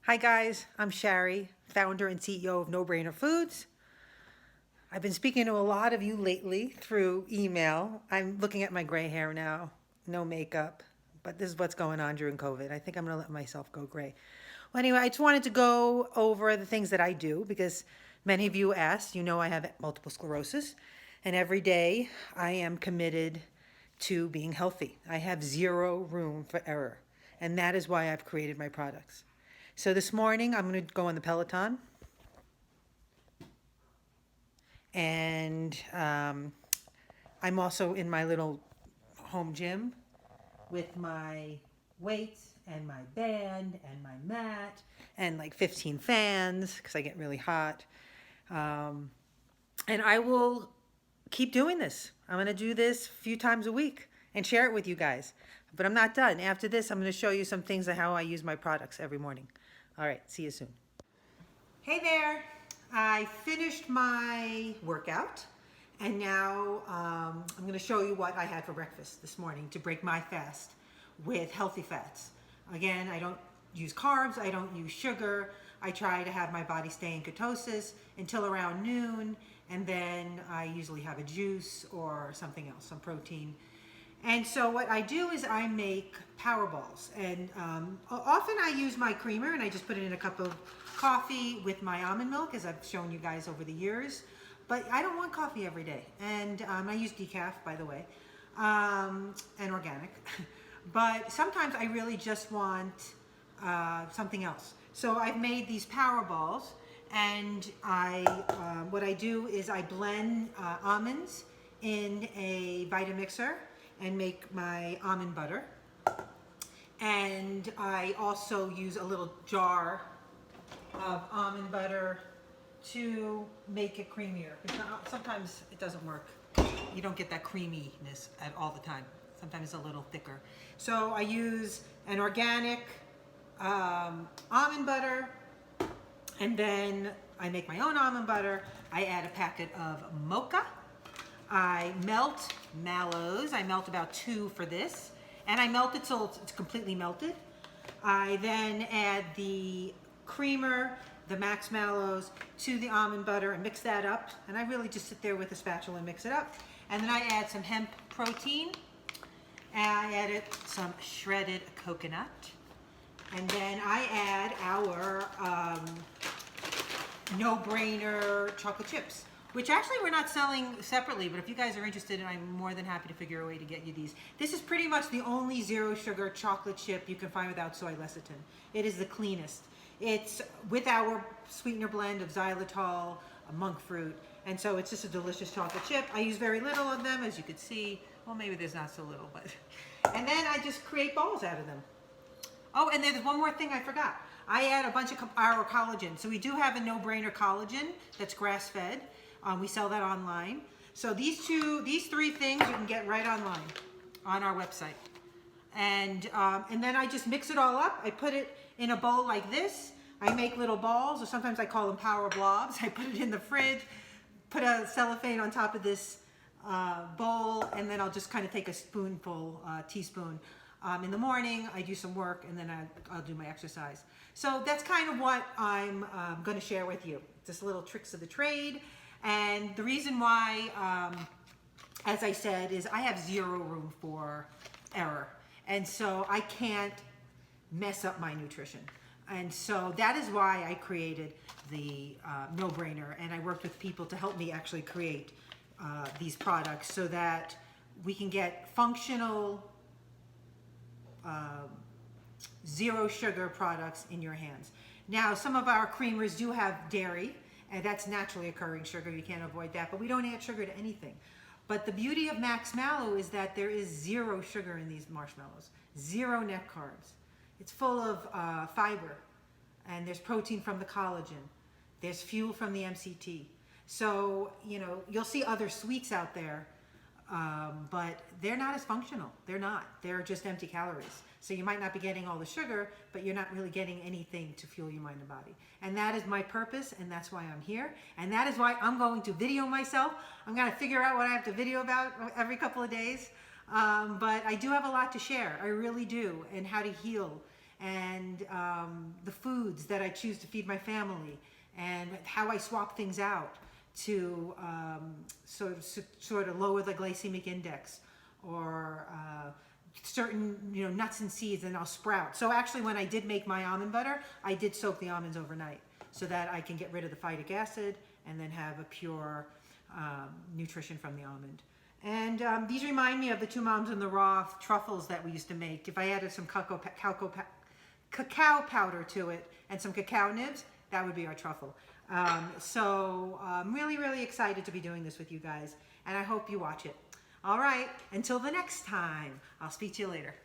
Hi guys, I'm Shari, founder and CEO of No Brainer Foods. I've been speaking to a lot of you lately through email. I'm looking at my gray hair now, no makeup, but this is what's going on during COVID. I think I'm gonna let myself go gray. Well, anyway, I just wanted to go over the things that I do because many of you asked, you know, I have multiple sclerosis, and every day I am committed to being healthy. I have zero room for error, and that is why I've created my products. So this morning I'm going to go on the Peloton, and I'm also in my little home gym with my weights and my band and my mat and like 15 fans because I get really hot. Um, and I will keep doing this. I'm going to do this a few times a week and share it with you guys. But I'm not done. After this, I'm going to show you some things of how I use my products every morning. All right, see you soon. Hey there, I finished my workout and now I'm going to show you what I had for breakfast this morning to break my fast with healthy fats. Again, I don't use carbs, I don't use sugar. I try to have my body stay in ketosis until around noon, and then I usually have a juice or something else, some protein. And so what I do is I make power balls, and often I use my creamer and I just put it in a cup of coffee with my almond milk, as I've shown you guys over the years. But I don't want coffee every day, and I use decaf, by the way, and organic. But sometimes I really just want something else. So I've made these power balls, and what I do is I blend almonds in a Vitamixer and make my almond butter. And I also use a little jar of almond butter to make it creamier. Sometimes it doesn't work. You don't get that creaminess at all the time. Sometimes it's a little thicker. So I use an organic almond butter, and then I make my own almond butter. I add a packet of mocha. I melt mallows. I melt about 2 for this. And I melt it till it's completely melted. I then add the creamer, the Max Mallows, to the almond butter and mix that up. And I really just sit there with a spatula and mix it up. And then I add some hemp protein. And I added some shredded coconut. And then I add our No Brainer chocolate chips, which actually we're not selling separately, but if you guys are interested, and I'm more than happy to figure a way to get you these. This is pretty much the only zero sugar chocolate chip you can find without soy lecithin. It is the cleanest. It's with our sweetener blend of xylitol, monk fruit, and so it's just a delicious chocolate chip. I use very little of them, as you could see. Well, maybe there's not so little, but. And then I just create balls out of them. Oh, and there's one more thing I forgot. I add a bunch of our collagen. So we do have a No Brainer collagen that's grass-fed. We sell that online. So these 3 things you can get right online on our website. And then I just mix it all up. I put it in a bowl like this. I make little balls, or sometimes I call them power blobs. I put it in the fridge, put a cellophane on top of this bowl, and then I'll just kind of take a teaspoon. In the morning, I do some work, and then I'll do my exercise. So that's kind of what I'm going to share with you. Just little tricks of the trade. And the reason why, as I said, is I have zero room for error. And so I can't mess up my nutrition. And so that is why I created the No Brainer. And I worked with people to help me actually create these products so that we can get functional zero sugar products in your hands. Now, some of our creamers do have dairy, and that's naturally occurring sugar. You can't avoid that, but we don't add sugar to anything. But the beauty of Max Mallow is that there is zero sugar in these marshmallows, zero net carbs. It's full of fiber, and there's protein from the collagen. There's fuel from the MCT. So, you know, you'll see other sweets out there, but they're not as functional. They're not. They're just empty calories. So you might not be getting all the sugar, but you're not really getting anything to fuel your mind and body. And that is my purpose, and that's why I'm here. And that is why I'm going to video myself. I'm going to figure out what I have to video about every couple of days. But I do have a lot to share. I really do. And how to heal and the foods that I choose to feed my family, and how I swap things out to sort of lower the glycemic index, or certain nuts and seeds, and I'll sprout. So actually, when I did make my almond butter, I did soak the almonds overnight so that I can get rid of the phytic acid and then have a pure nutrition from the almond. And these remind me of the Two Moms and the Raw truffles that we used to make. If I added some cacao powder to it and some cacao nibs, that would be our truffle. So I'm really, really excited to be doing this with you guys, and I hope you watch it. All right, until the next time, I'll speak to you later.